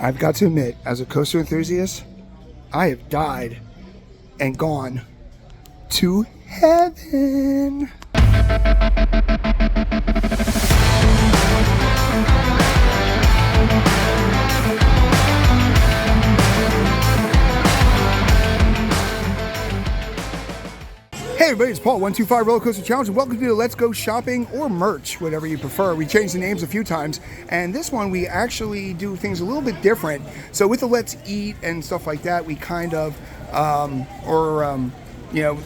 I've got to admit, as a coaster enthusiast, I have died and gone to heaven. Hey everybody, it's Paul, 125 Roller Coaster Challenge, and welcome to the Let's Go Shopping or Merch, whatever you prefer. We changed the names a few times, and this one we actually do things a little bit different. So with the Let's Eat and stuff like that, we kind of,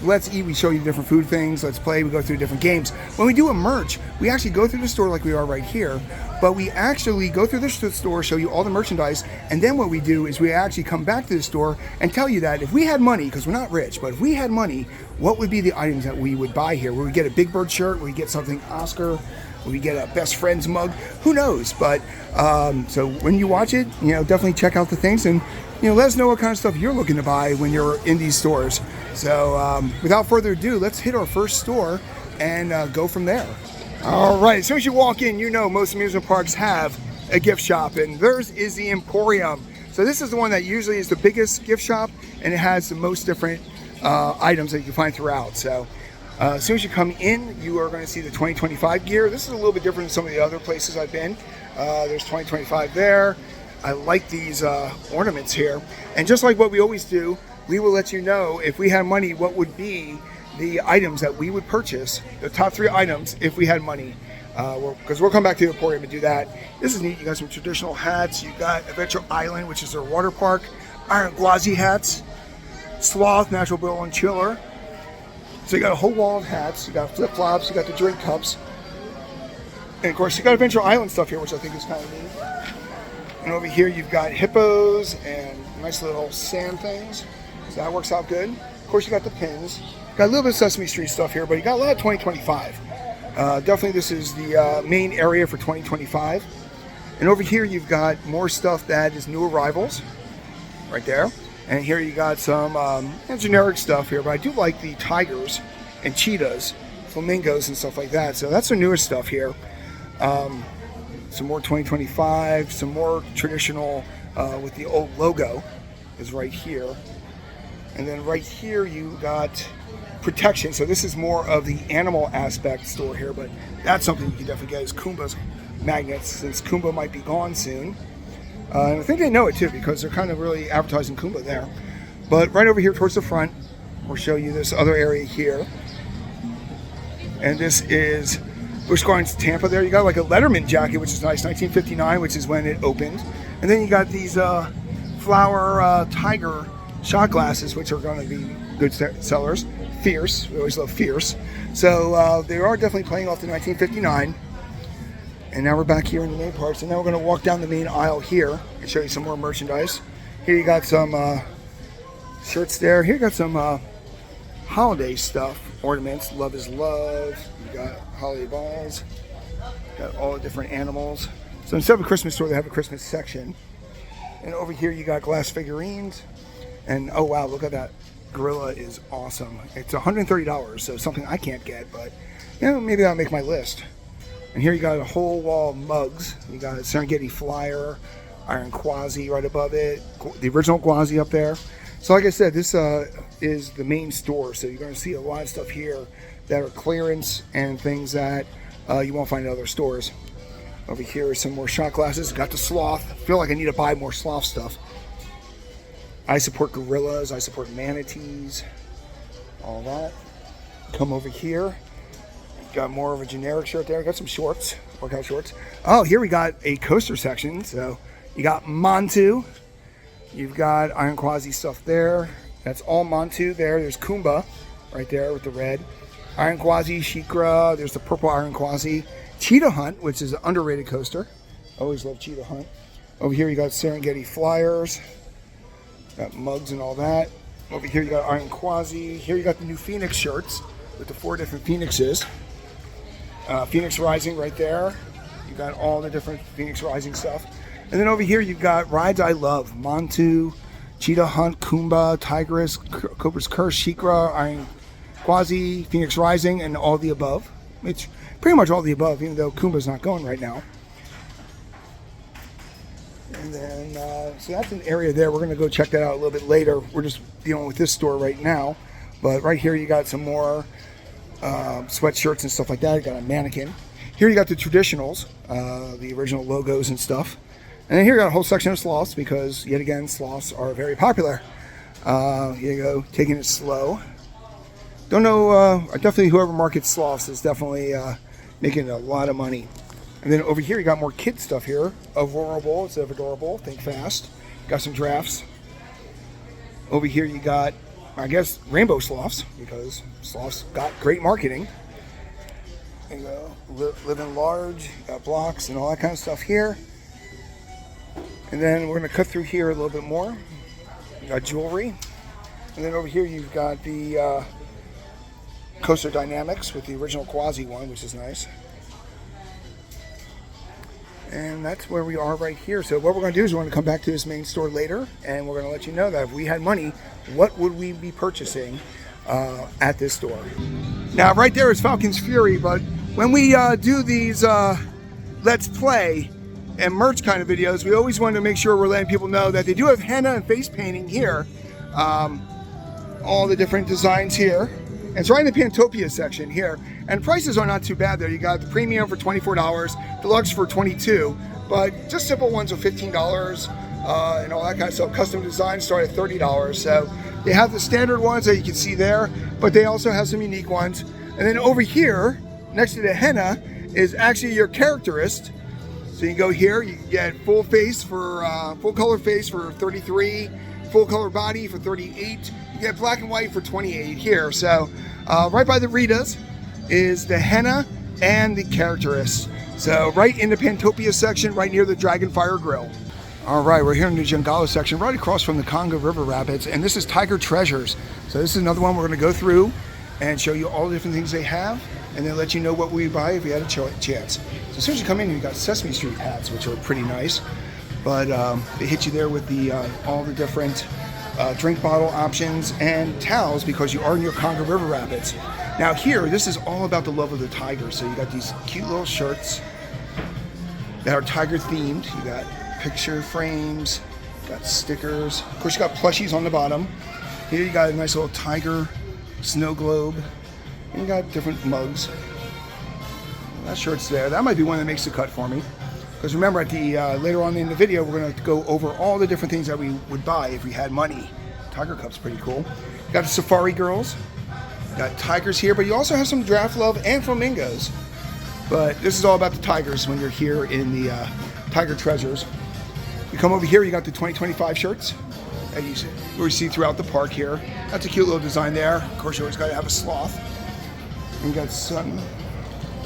Let's Eat, we show you different food things. Let's Play, we go through different games. When we do a merch, we actually go through the store like we are right here, but we actually go through the store, show you all the merchandise, and then what we do is we actually come back to the store and tell you that if we had money, because we're not rich, but if we had money, what would be the items that we would buy here? Would we get a Big Bird shirt? Would we get something Oscar? Would we get a Best Friends mug? Who knows? But so when you watch it, definitely check out the things and let us know what kind of stuff you're looking to buy when you're in these stores. So without further ado, let's hit our first store and go from there. All right, as soon as you walk in, most amusement parks have a gift shop, and theirs is the Emporium. So this is the one that usually is the biggest gift shop, and it has the most different items that you can find throughout. So as soon as you come in, you are going to see the 2025 gear. This is a little bit different than some of the other places I've been. There's 2025 there. I like these ornaments here. And just like what we always do, we will let you know if we had money, what would be the items that we would purchase, the top 3 items if we had money. Because we'll come back to the Emporium and do that. This is neat. You got some traditional hats. You got Adventure Island, which is their water park. Iron Gwazi hats. Sloth, Natural Bill and Chiller. So you got a whole wall of hats. You got flip-flops. You got the drink cups. And of course, you got Adventure Island stuff here, which I think is kind of neat. And over here, you've got hippos and nice little sand things. So that works out good. Of course, you got the pins. Got a little bit of Sesame Street stuff here, but you got a lot of 2025. Definitely, this is the main area for 2025. And over here, you've got more stuff that is new arrivals, right there. And here you got some generic stuff here, but I do like the tigers and cheetahs, flamingos and stuff like that. So that's the newest stuff here. Some more 2025, some more traditional with the old logo is right here. And then right here you got protection. So this is more of the animal aspect store here, but that's something you can definitely get is Kumba's magnets, since Kumba might be gone soon. And I think they know it too, because they're kind of really advertising Kumba there. But right over here towards the front, we'll show you this other area here. And this is Busch Gardens Tampa there. You got like a Letterman jacket, which is nice, 1959, which is when it opened. And then you got these flower tiger shot glasses, which are going to be good sellers. Fierce, we always love Fierce. So they are definitely playing off the 1959. And now we're back here in the main parts, and now we're going to walk down the main aisle here and show you some more merchandise. Here you got some shirts there. Here you got some holiday stuff, ornaments. Love is love. You got holiday balls. Got all the different animals. So instead of a Christmas store, they have a Christmas section. And over here you got glass figurines. And oh wow, look at that. Gorilla is awesome. It's $130, so something I can't get, but maybe that'll make my list. And here you got a whole wall of mugs. You got a Serengeti Flyer, Iron Gwazi right above it, the original Gwazi up there. So like I said, this is the main store, so you're going to see a lot of stuff here that are clearance and things that you won't find in other stores. Over here are some more shot glasses. Got the sloth. I feel like I need to buy more sloth stuff. I support gorillas. I support manatees. All that. Come over here. Got more of a generic shirt there. Got some shorts, workout shorts. Oh, here we got a coaster section. So you got Montu. You've got Iron Gwazi stuff there. That's all Montu there. There's Kumba right there with the red. Iron Gwazi, Shikra. There's the purple Iron Gwazi. Cheetah Hunt, which is an underrated coaster. Always love Cheetah Hunt. Over here you got Serengeti Flyers. Got mugs and all that. Over here you got Iron Gwazi. Here you got the new Phoenix shirts with the 4 different Phoenixes. Phoenix Rising right there. You got all the different Phoenix Rising stuff. And then over here you've got rides I love. Montu, Cheetah Hunt, Kumba, Tigress, Cobra's Curse, Shikra, Iron Gwazi, Phoenix Rising, and all the above. It's pretty much all the above, even though Kumba's not going right now. And then, so that's an area there. We're going to go check that out a little bit later. We're just dealing with this store right now. But right here, you got some more sweatshirts and stuff like that. You got a mannequin. Here you got the traditionals, the original logos and stuff. And then here you got a whole section of sloths because, yet again, sloths are very popular. Here you go, taking it slow. Don't know, definitely whoever markets sloths is definitely making a lot of money. And then over here you got more kid stuff here. Adorable instead of adorable, think fast. Got some giraffes. Over here you got, I guess, rainbow sloths, because sloths got great marketing. There you go, living large, got blocks and all that kind of stuff here. And then we're going to cut through here a little bit more. You got jewelry. And then over here you've got the Coaster Dynamics with the original Gwazi one, which is nice. And that's where we are right here. So what we're going to do is we're going to come back to this main store later, and we're going to let you know that if we had money, what would we be purchasing at this store. Now right there is Falcon's Fury, but when we do these Let's Play and merch kind of videos, we always want to make sure we're letting people know that they do have henna and face painting here. All the different designs here. And it's right in the Pantopia section here. And prices are not too bad there. You got the premium for $24, deluxe for $22, but just simple ones are $15 and all that kind of stuff. Custom designs start at $30. So they have the standard ones that you can see there, but they also have some unique ones. And then over here, next to the henna, is actually your characterist. So you go here, you can get full face for full color face for $33, full color body for $38. You get black and white for $28 here. So right by the Ritas is the henna and the characterist. So right in the Pantopia section, right near the Dragonfire Grill. All right, we're here in the Jungala section, right across from the Congo River Rapids, and this is Tiger Treasures. So this is another one we're going to go through and show you all the different things they have, and then let you know what we buy if we had a chance. So as soon as you come in, you got Sesame Street hats, which are pretty nice, but they hit you there with the all the different drink bottle options and towels because you are in your Congo River Rapids. Now here, this is all about the love of the tiger. So you got these cute little shirts that are tiger themed. You got picture frames, got stickers. Of course, you got plushies on the bottom. Here you got a nice little tiger snow globe. And you got different mugs. That shirt's there. That might be one that makes the cut for me. Because remember, at the later on in the video, we're going to go over all the different things that we would buy if we had money. Tiger Cup's pretty cool. You got the Safari Girls. You got tigers here, but you also have some Giraffe Love and flamingos. But this is all about the tigers when you're here in the Tiger Treasures. You come over here, you got the 2025 shirts that you see throughout the park here. That's a cute little design there. Of course, you always got to have a sloth. And you got some.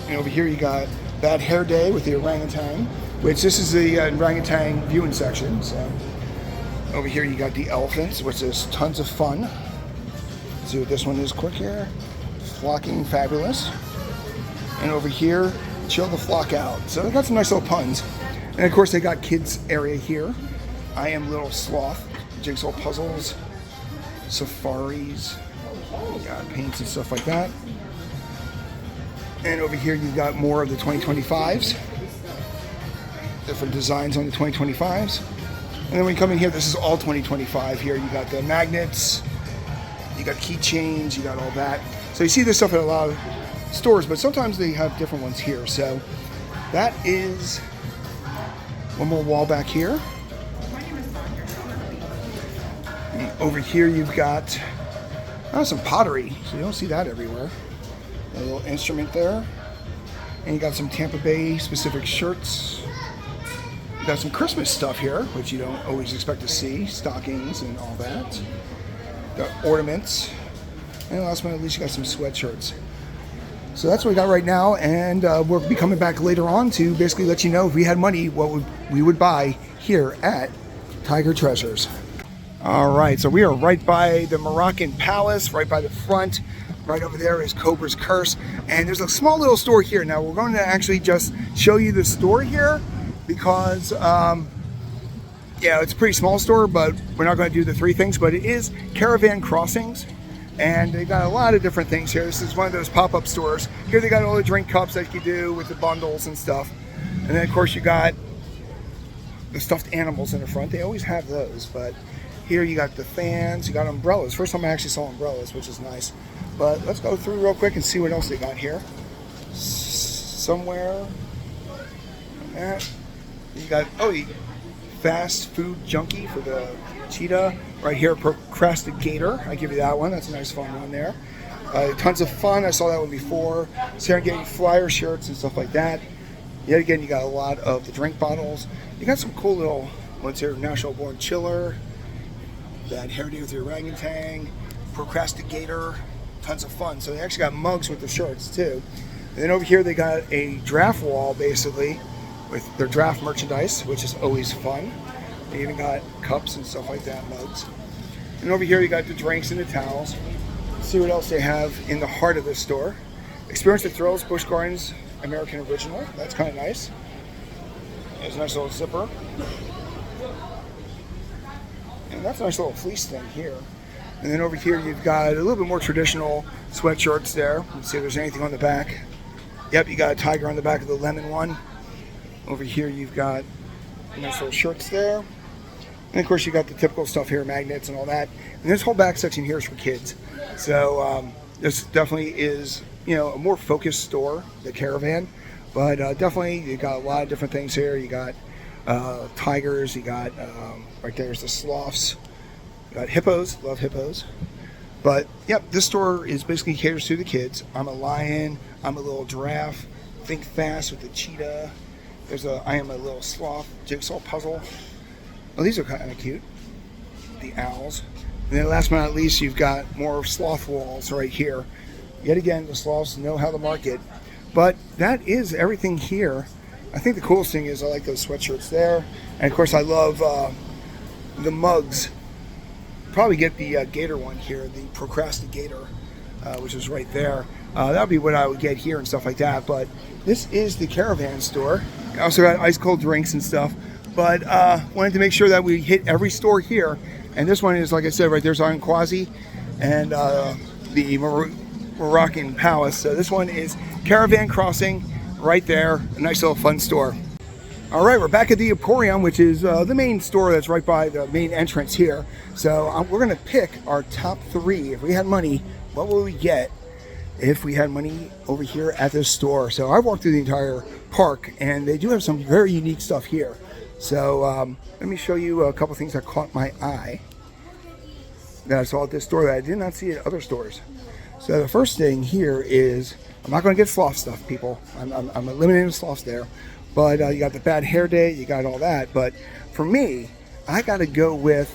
And over here, you got Bad Hair Day with the orangutan, which this is the orangutan viewing section. So over here, you got the elephants, which is tons of fun. Let's see what this one is quick here. Flocking Fabulous. And over here, Chill the Flock Out. So they got some nice little puns. And of course, they got kids area here. I Am Little Sloth, jigsaw puzzles, safaris, you got paints and stuff like that. And over here, you've got more of the 2025s. Different designs on the 2025s. And then when you come in here, this is all 2025 here. You got the magnets, you got keychains, you got all that. So you see this stuff at a lot of stores, but sometimes they have different ones here. So that is one more wall back here. And over here, you've got some pottery. So you don't see that everywhere. A little instrument there. And you got some Tampa Bay specific shirts. You got some Christmas stuff here, which you don't always expect to see. Stockings and all that. Got ornaments. And last but not least, you got some sweatshirts. So that's what we got right now, and we'll be coming back later on to basically let you know if we had money, what we would buy here at Tiger Treasures. All right, so we are right by the Moroccan Palace, right by the front. Right over there is Cobra's Curse, and there's a small little store here. Now we're going to actually just show you the store here because, yeah, it's a pretty small store, but we're not going to do the three things, but it is Caravan Crossings, and they got a lot of different things here. This is one of those pop-up stores. Here they got all the drink cups that you can do with the bundles and stuff. And then, of course, you got the stuffed animals in the front. They always have those, but here you got the fans, you got umbrellas. First time I actually saw umbrellas, which is nice. But let's go through real quick and see what else they got here. Somewhere, you got, oh, the fast food junkie for the Cheetah. Right here, Procrastinator. I give you that one. That's a nice fun one there. Tons of fun. I saw that one before. Serengeti flyer shirts and stuff like that. Yet again, you got a lot of the drink bottles. You got some cool little ones here. National Born Chiller. That hairdo with your orangutan. Procrastinator. Tons of fun. So they actually got mugs with the shirts too. And then over here they got a draft wall basically with their draft merchandise, which is always fun. They even got cups and stuff like that, mugs. And over here you got the drinks and the towels. Let's see what else they have in the heart of this store. Experience the thrills, Busch Gardens American Original. That's kind of nice. There's a nice little zipper. And that's a nice little fleece thing here. And then over here you've got a little bit more traditional sweatshirts there. Let's see if there's anything on the back. Yep, you got a tiger on the back of the lemon one. Over here you've got nice little shirts there. And of course you got the typical stuff here, magnets and all that. And this whole back section here is for kids. So this definitely is, you know, a more focused store, the Caravan. But definitely you got a lot of different things here. You got tigers, you got, right there's the sloths. You got hippos, love hippos. But yep, this store is basically caters to the kids. I'm a lion, I'm a little giraffe. Think fast with the cheetah. I am a little sloth jigsaw puzzle. Oh, these are kind of cute. The owls. And then last but not least, you've got more sloth walls right here. Yet again, the sloths know how to market. But that is everything here. I think the coolest thing is I like those sweatshirts there. And of course I love the mugs. Probably get the gator one here, the Procrastinator, which is right there. That would be what I would get here and stuff like that. But this is the Caravan store. I also got ice cold drinks and stuff. But wanted to make sure that we hit every store here. And this one is, like I said, right there's on Gwazi and the Moroccan Palace. So this one is Caravan Crossing right there. A nice little fun store. All right, we're back at the Emporium, which is the main store that's right by the main entrance here. So we're going to pick our top 3. If we had money, what would we get if we had money over here at this store? So I walked through the entire park, and they do have some very unique stuff here. So let me show you a couple things that caught my eye that I saw at this store that I did not see at other stores. So the first thing here is, I'm not going to get sloth stuff, people. I'm eliminating the sloths there. But you got the bad hair day, you got all that. But for me, I got to go with,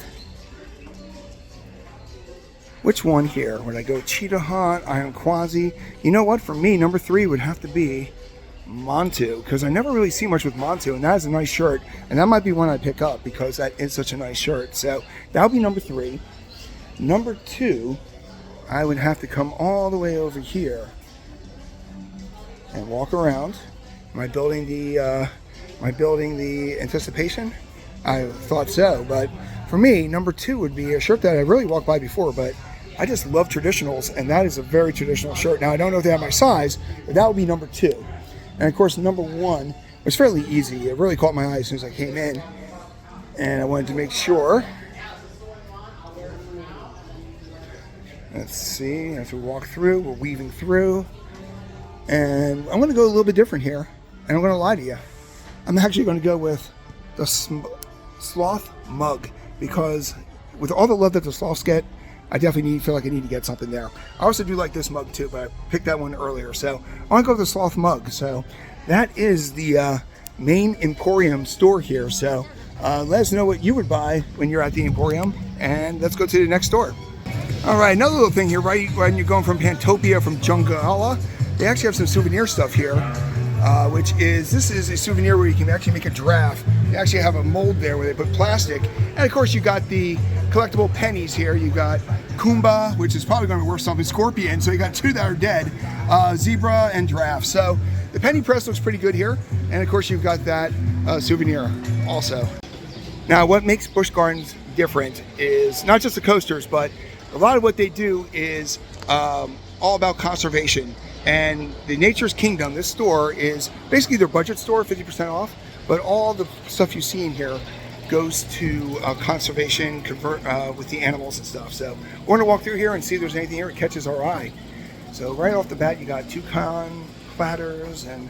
which one here? Would I go Cheetah Hunt, Iron Gwazi? You know what? For me, number 3 would have to be Montu, because I never really see much with Montu, and that is a nice shirt. And that might be one I pick up because that is such a nice shirt. So that would be number 3. Number 2, I would have to come all the way over here and walk around. Am I building the anticipation? I thought so, but for me, number 2 would be a shirt that I really walked by before, but I just love traditionals, and that is a very traditional shirt. Now, I don't know if they have my size, but that would be number 2. And of course, number 1 was fairly easy. It really caught my eye as soon as I came in, and I wanted to make sure. Let's see, as we walk through, we're weaving through, and I'm going to go a little bit different here. And I'm going to lie to you. I'm actually going to go with the sloth mug, because with all the love that the sloths get, I definitely feel like I need to get something there. I also do like this mug too, but I picked that one earlier. So I want to go with the sloth mug. So that is the main Emporium store here. So let us know what you would buy when you're at the Emporium, and let's go to the next store. All right, another little thing here, right when you're going from Pantopia, from Jungala, they actually have some souvenir stuff here. This is a souvenir where you can actually make a giraffe. They actually have a mold there where they put plastic. And of course you got the collectible pennies here. You got Kumba, which is probably going to be worth something, Scorpion, so you got 2 that are dead, Zebra and Giraffe. So the penny press looks pretty good here. And of course you've got that souvenir also. Now what makes Busch Gardens different is not just the coasters, but a lot of what they do is all about conservation. And the Nature's Kingdom, this store is basically their budget store, 50% off. But all the stuff you see in here goes to conservation, with the animals and stuff. So we're gonna walk through here and see if there's anything here that catches our eye. So right off the bat, you got toucan platters and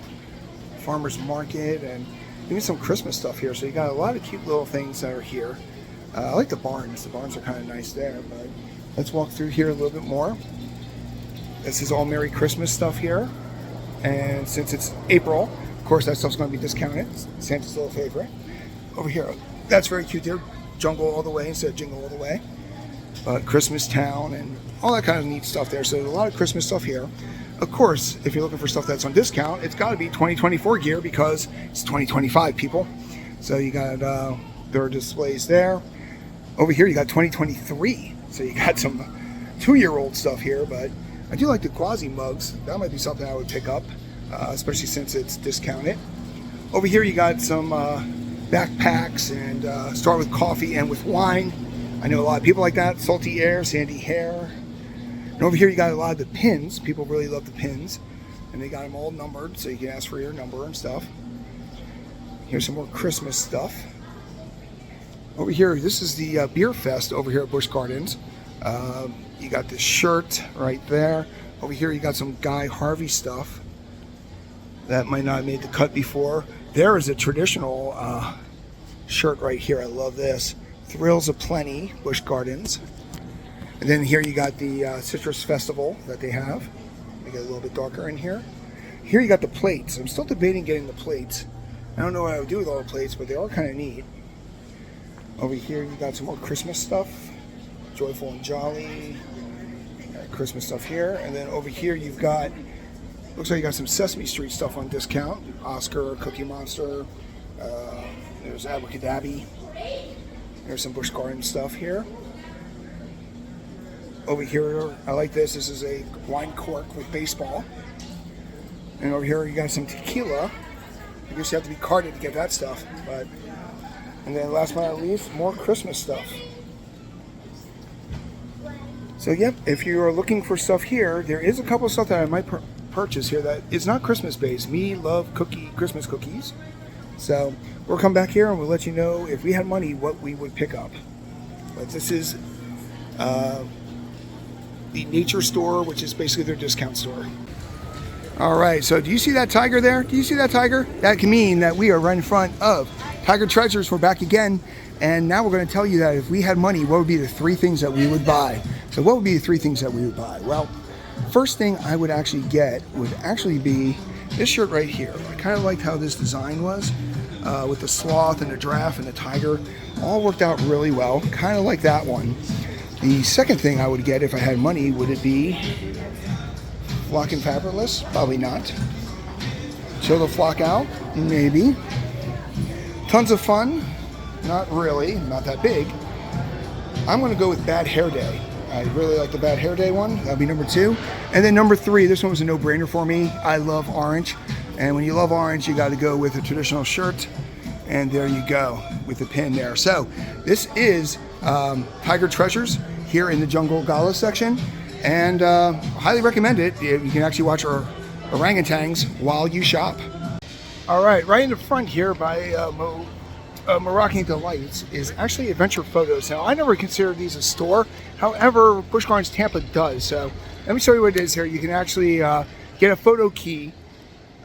farmer's market and even some Christmas stuff here. So you got a lot of cute little things that are here. I like the barns. The barns are kind of nice there, but let's walk through here a little bit more. This is all Merry Christmas stuff here. And since it's April, of course, that stuff's going to be discounted. Santa's little favorite. Over here, that's very cute there. Jungle all the way instead of Jingle all the way. But Christmas Town and all that kind of neat stuff there. So there's a lot of Christmas stuff here. Of course, if you're looking for stuff that's on discount, it's got to be 2024 gear because it's 2025, people. So you got their displays there. Over here, you got 2023. So you got some 2-year-old stuff here, but I do like the Gwazi mugs. That might be something I would pick up, especially since it's discounted. Over here, you got some backpacks and start with coffee and with wine. I know a lot of people like that. Salty air, sandy hair. And over here, you got a lot of the pins. People really love the pins. And they got them all numbered, so you can ask for your number and stuff. Here's some more Christmas stuff. Over here, this is the beer fest over here at Busch Gardens. You got this shirt right there. Over here, you got some Guy Harvey stuff that might not have made the cut before. There is a traditional shirt right here. I love this. Thrills Aplenty, Busch Gardens. And then here you got the Citrus Festival that they have. They get a little bit darker in here. Here you got the plates. I'm still debating getting the plates. I don't know what I would do with all the plates, but they are kind of neat. Over here you got some more Christmas stuff. Joyful and Jolly. Christmas stuff here. And then over here you've got, looks like you got some Sesame Street stuff on discount. Oscar, Cookie Monster. There's Abracadabby. There's some Busch Gardens stuff here. Over here, I like this. This is a wine cork with baseball. And over here you got some tequila. I guess you have to be carded to get that stuff. But and then last but not least, more Christmas stuff. So yep, if you are looking for stuff here, there is a couple of stuff that I might purchase here that is not Christmas based. Me love Christmas cookies. So we'll come back here and we'll let you know if we had money what we would pick up. But this is the Nature Store, which is basically their discount store. All right, so do you see that tiger there? Do you see that tiger? That can mean that we are right in front of Tiger Treasures. We're back again, and now we're going to tell you that if we had money, what would be the 3 things that we would buy? So what would be the 3 things that we would buy? Well, first thing I would actually get would actually be this shirt right here. I kind of liked how this design was with the sloth and the giraffe and the tiger. All worked out really well. Kind of like that one. The second thing I would get if I had money, would it be flock and fabritless? Probably not. Chill the flock out? Maybe. Tons of fun? Not really. Not that big. I'm going to go with Bad Hair Day. I really like the Bad Hair Day one. That'll be number 2. And then number 3, this one was a no-brainer for me. I love orange. And when you love orange, you got to go with a traditional shirt. And there you go with the pin there. So this is Tiger Treasures here in the Jungle Gala section. And highly recommend it. You can actually watch our orangutans while you shop. All right, right in the front here by Moroccan Delights is actually Adventure Photos. Now, I never considered these a store. However, Busch Gardens Tampa does. So let me show you what it is here. You can actually get a photo key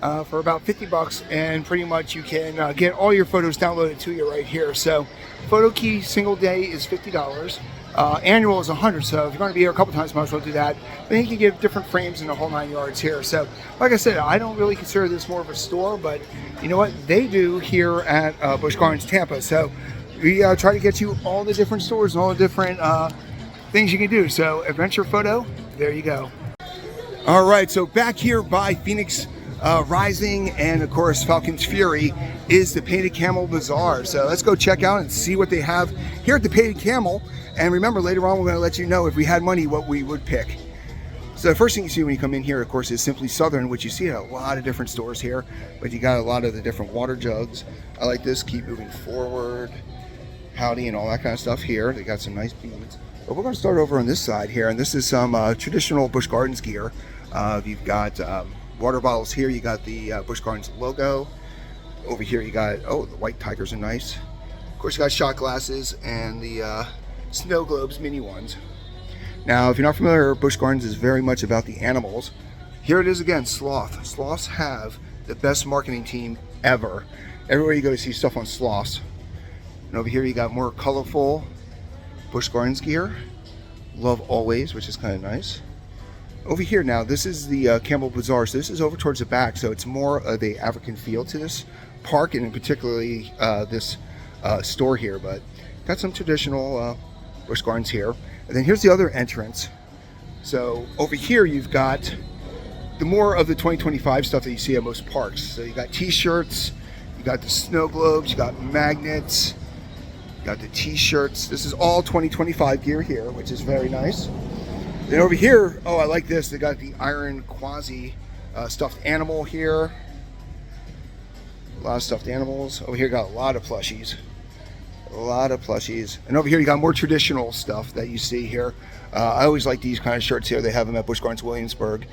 for about $50, and pretty much you can get all your photos downloaded to you right here. So photo key single day is $50. Annual is $100, so if you're going to be here a couple times, might as well do that. Then you can get different frames in the whole 9 yards here. So, like I said, I don't really consider this more of a store, but you know what? They do here at Busch Gardens Tampa. So we try to get you all the different stores and all the different things you can do. So Adventure Photo, there you go. All right, so back here by Phoenix Rising and of course Falcon's Fury is the Painted Camel Bazaar. So let's go check out and see what they have here at the Painted Camel. And remember, later on we're going to let you know if we had money what we would pick. So the first thing you see when you come in here, of course, is Simply Southern, which you see at a lot of different stores here, but you got a lot of the different water jugs. I like this, Keep Moving Forward, Howdy, and all that kind of stuff here. They got some nice beads. But we're going to start over on this side here, and this is some traditional Busch Gardens gear. You've got water bottles here. You got the Busch Gardens logo. Over here you got, oh, the white tigers are nice. Of course you got shot glasses and the snow globes, mini ones. Now, if you're not familiar, Busch Gardens is very much about the animals. Here it is again, sloth. Sloths have the best marketing team ever. Everywhere you go, you see stuff on sloths. And over here you got more colorful Busch Gardens gear. Love always, which is kind of nice. Over here now, this is the Camel Bazaar. So this is over towards the back, so it's more of a African feel to this park, and in particularly this store here. But got some traditional Busch Gardens here. And then here's the other entrance. So over here you've got the more of the 2025 stuff that you see at most parks. So you got t-shirts, you got the snow globes, you got magnets, you got the t-shirts. This is all 2025 gear here, which is very nice. Then over here, oh, I like this. They got the iron Gwazi stuffed animal here. A lot of stuffed animals. Over here got a lot of plushies. A lot of plushies. And over here you got more traditional stuff that you see here. I always like these kind of shirts here. They have them at Busch Gardens Williamsburg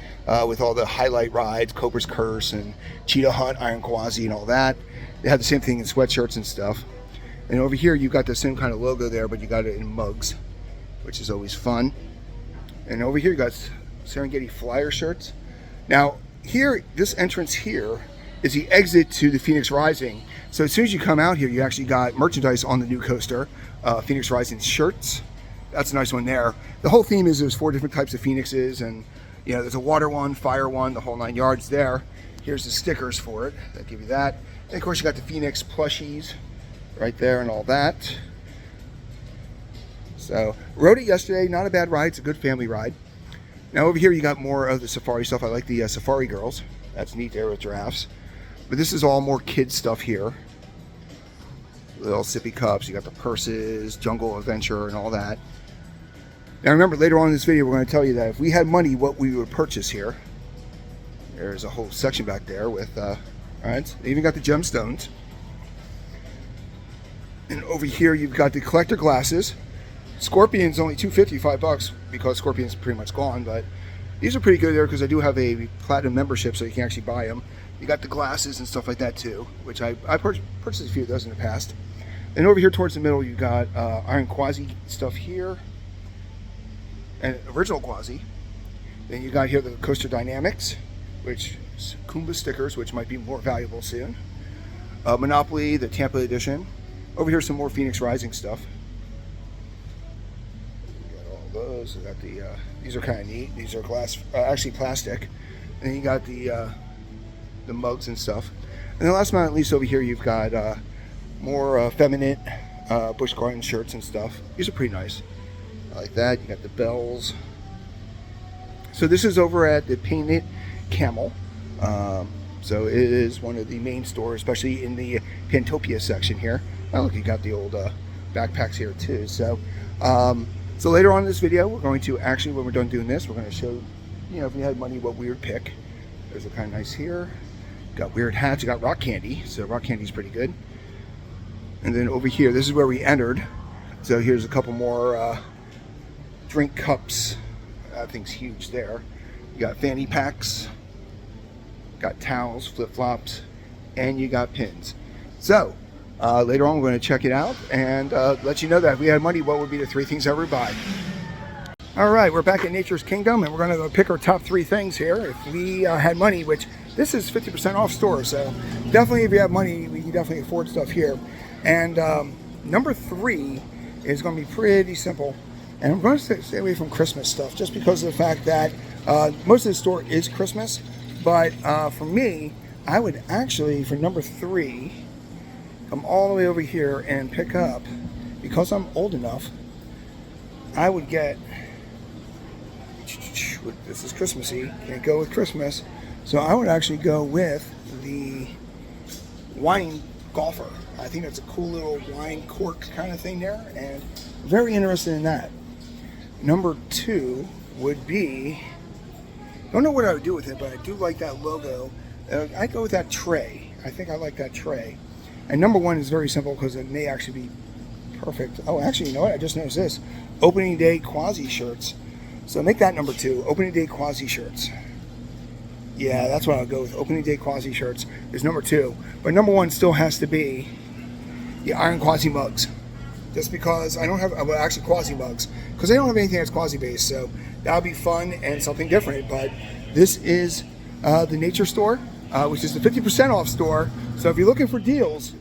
with all the highlight rides, Cobra's Curse and Cheetah Hunt, Iron Gwazi and all that. They have the same thing in sweatshirts and stuff. And over here you got the same kind of logo there, but you got it in mugs, which is always fun. And over here you got Serengeti flyer shirts. Now here, this entrance here is the exit to the Phoenix Rising. So as soon as you come out here, you actually got merchandise on the new coaster, Phoenix Rising shirts. That's a nice one there. The whole theme is there's 4 different types of Phoenixes, and you know, there's a water one, fire one, the whole 9 yards there. Here's the stickers for it that give you that. And of course you got the Phoenix plushies right there and all that. So rode it yesterday, not a bad ride. It's a good family ride. Now over here you got more of the safari stuff. I like the safari girls. That's neat there with giraffes. But this is all more kids stuff here. Little sippy cups, you got the purses, jungle adventure and all that. Now remember, later on in this video we're going to tell you that if we had money, what we would purchase here. There's a whole section back there with, alright, they even got the gemstones. And over here you've got the collector glasses. Scorpion's only $2.50, $5 because Scorpion's pretty much gone, but these are pretty good there because I do have a platinum membership, so you can actually buy them. You got the glasses and stuff like that too, which I purchased a few of those in the past. And over here towards the middle, you got Iron Gwazi stuff here, and original Gwazi. Then you got here the Coaster Dynamics, which is Kumba stickers, which might be more valuable soon. Monopoly, the Tampa edition. Over here, some more Phoenix Rising stuff. You got all those. You got the these are kind of neat. These are glass, actually plastic. And then you got the mugs and stuff. And then last but not least, over here you've got more feminine Busch Gardens shirts and stuff. These are pretty nice. I like that. You got the bells. So this is over at the Painted Camel. So it is one of the main stores, especially in the Pantopia section here. Oh, look, you got the old backpacks here too. So so later on in this video, we're going to actually, when we're done doing this, we're going to show, you know, if we had money, what we would pick. There's a kind of nice here. Got weird hats. You got rock candy. So rock candy's pretty good. And then over here, this is where we entered. So here's a couple more drink cups. That thing's huge there. You got fanny packs. Got towels, flip-flops, and you got pins. So later on, we're going to check it out and let you know that if we had money, what would be the 3 things I would buy. All right, we're back at Nature's Kingdom, and we're going to go pick our top 3 things here. If we had money, which this is 50% off store, so definitely if you have money, we can definitely afford stuff here. And number 3 is going to be pretty simple. And I'm going to stay away from Christmas stuff just because of the fact that most of the store is Christmas. But for me, I would actually, for number 3, come all the way over here and pick up, because I'm old enough, I would get, this is Christmassy, can't go with Christmas, so I would actually go with the wine golfer. I think that's a cool little wine cork kind of thing there, and very interested in that. Number 2 would be, I don't know what I would do with it, but I do like that logo. I'd go with that tray. I think I like that tray. And number 1 is very simple because it may actually be perfect. Oh, actually, you know what? I just noticed this. Opening Day Gwazi shirts. So make that number 2. Opening Day Gwazi shirts. Yeah, that's what I'll go with. Opening day Gwazi shirts is number 2. But number 1 still has to be the Iron Gwazi mugs. Just because I don't have, well, actually Gwazi mugs, because I don't have anything that's Gwazi based. So that'll be fun and something different. But this is the Nature Store, which is the 50% off store. So if you're looking for deals,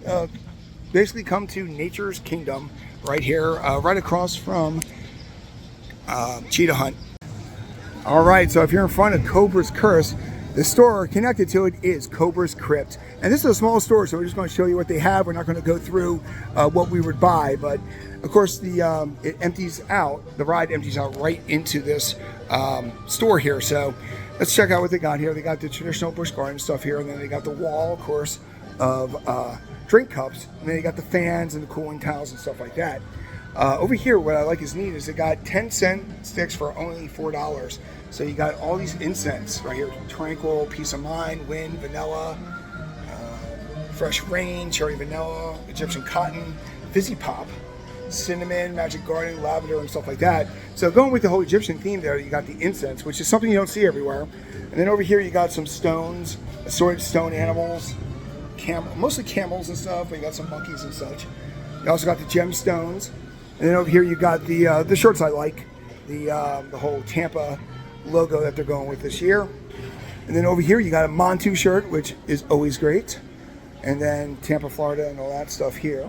basically come to Nature's Kingdom right here, right across from Cheetah Hunt. All right, so if you're in front of Cobra's Curse, the store connected to it is Cobra's Crypt. And this is a small store, so we're just going to show you what they have. We're not going to go through what we would buy, but of course it empties out, the ride empties out right into this store here. So let's check out what they got here. They got the traditional Busch Gardens stuff here, and then they got the wall, of course, of drink cups, and then they got the fans and the cooling towels and stuff like that. Over here, what I like is neat is they got 10-cent sticks for only $4. So you got all these incense right here: Tranquil, Peace of Mind, Wind, Vanilla, Fresh Rain, Cherry Vanilla, Egyptian Cotton, Fizzy Pop, Cinnamon, Magic Garden, Lavender, and stuff like that. So going with the whole Egyptian theme there, you got the incense, which is something you don't see everywhere. And then over here you got some stones, assorted stone animals, mostly camels and stuff, but you got some monkeys and such. You also got the gemstones. And then over here you got the shirts I like, the whole Tampa logo that they're going with this year. And then over here you got a Montu shirt, which is always great. And then Tampa, Florida, and all that stuff here.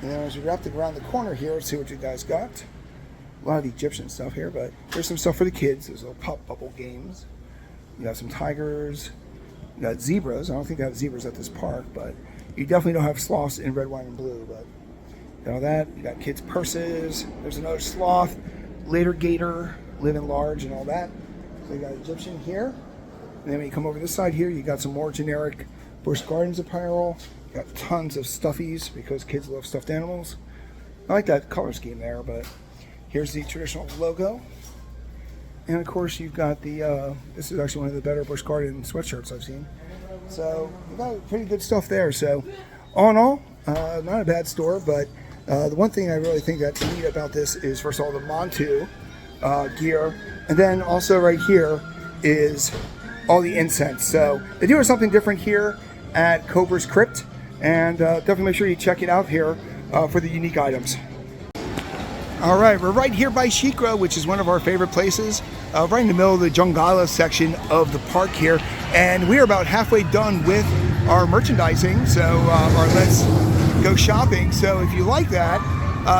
And then as we wrapped it around the corner here, let's see what you guys got. A lot of Egyptian stuff here, but there's some stuff for the kids. There's little pop bubble games. You got some tigers. You got zebras. I don't think they have zebras at this park, but you definitely don't have sloths in red, white, and blue. But you know that. You got kids' purses. There's another sloth, later gator, living large, and all that. So you got Egyptian here. And then when you come over this side here, you got some more generic Busch Gardens apparel. You got tons of stuffies because kids love stuffed animals. I like that color scheme there, but here's the traditional logo. And of course you've got the, this is actually one of the better Busch Gardens sweatshirts I've seen. So you got pretty good stuff there. So all in all, not a bad store, but the one thing I really think that's neat about this is, first of all, the Montu gear. And then also right here is all the incense. So they're doing something different here at Cobra's Crypt. And definitely make sure you check it out here for the unique items. All right, we're right here by Shikra, which is one of our favorite places, right in the middle of the Jungala section of the park here. And we're about halfway done with our merchandising, so our Let's Go Shopping. So if you like that,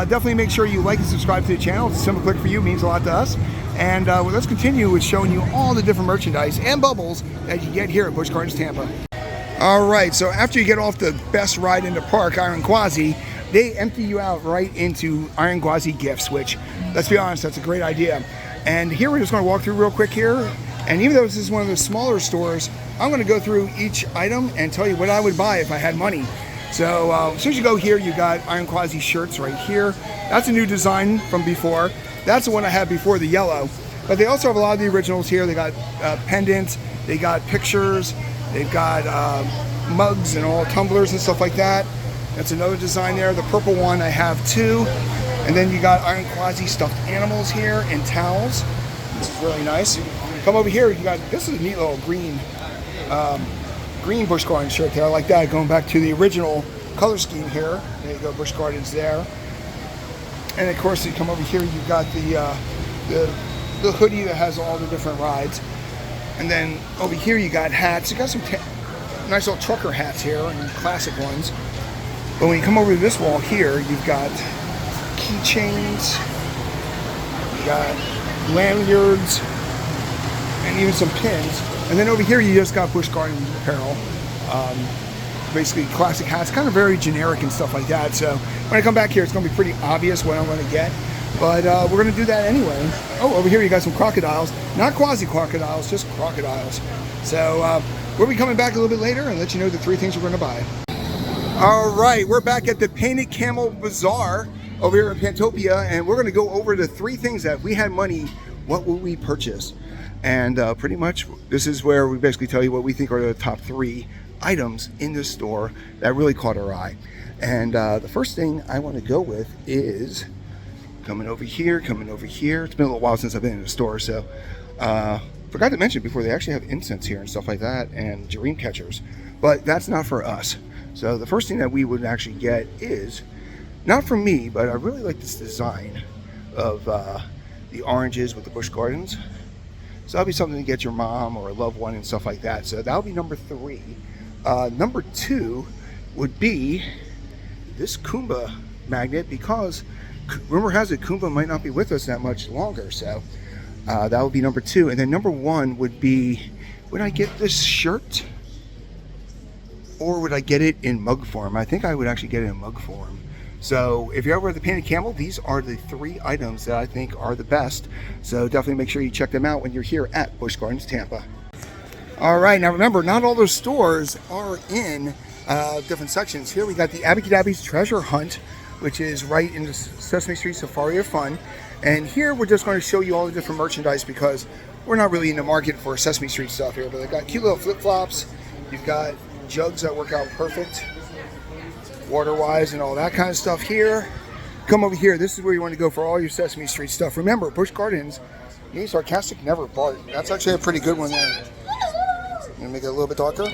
definitely make sure you like and subscribe to the channel. It's a simple click for you, means a lot to us. And well, let's continue with showing you all the different merchandise and bubbles that you get here at Busch Gardens Tampa. All right, so after you get off the best ride in the park, Iron Gwazi, they empty you out right into Iron Gwazi gifts, which, let's be honest, that's a great idea. And here we're just going to walk through real quick here. And even though this is one of the smaller stores, I'm going to go through each item and tell you what I would buy if I had money. So as soon as you go here, you got Iron Gwazi shirts right here. That's a new design from before. That's the one I had before, the yellow. But they also have a lot of the originals here. They got pendants, they got pictures, they've got mugs and all tumblers and stuff like that. That's another design there. The purple one I have too. And then you got Iron Gwazi stuffed animals here and towels. This is really nice. Come over here, you got, this is a neat little green Busch Gardens shirt there. I like that, going back to the original color scheme here. There you go, Busch Gardens there. And of course, you come over here, you've got the hoodie that has all the different rides. And then over here, you got hats. You got some nice little trucker hats here and classic ones. But when you come over to this wall here, you've got keychains, you got lanyards, and even some pins. And then over here, you just got Busch Gardens apparel. Basically classic hats, kind of very generic and stuff like that. So when I come back here, it's going to be pretty obvious what I'm going to get. But we're going to do that anyway. Oh, over here you got some crocodiles. Not Gwazi crocodiles, just crocodiles. So we'll be coming back a little bit later and let you know the 3 things we're going to buy. All right, we're back at the Painted Camel Bazaar over here in Pantopia, and we're going to go over the 3 things that if we had money, what would we purchase? And pretty much this is where we basically tell you what we think are the top 3 items in the store that really caught our eye. And the first thing I want to go with is coming over here. It's been a little while since I've been in the store, so forgot to mention before, they actually have incense here and stuff like that, and dream catchers, but that's not for us. So the first thing that we would actually get is, not for me, but I really like this design of the oranges with the Busch Gardens. So that'll be something to get your mom or a loved one and stuff like that. So that'll be number 3. Number 2 would be this Kumba magnet, because rumor has it Kumba might not be with us that much longer. So that would be number 2. And then number 1 would be, would I get this shirt? Or would I get it in mug form? I think I would actually get it in mug form. So if you're ever at the Painted Camel, these are the 3 items that I think are the best. So definitely make sure you check them out when you're here at Busch Gardens Tampa. All right, now remember, not all those stores are in different sections. Here we got the Abby Cadabby's Treasure Hunt, which is right in the Sesame Street Safari of Fun. And here we're just going to show you all the different merchandise, because we're not really in the market for Sesame Street stuff here. But they've got cute little flip-flops. You've got jugs that work out perfect water-wise and all that kind of stuff here. Come over here. This is where you want to go for all your Sesame Street stuff. Remember, Busch Gardens, being sarcastic, never bark. That's actually a pretty good one there. I'm going to make it a little bit darker.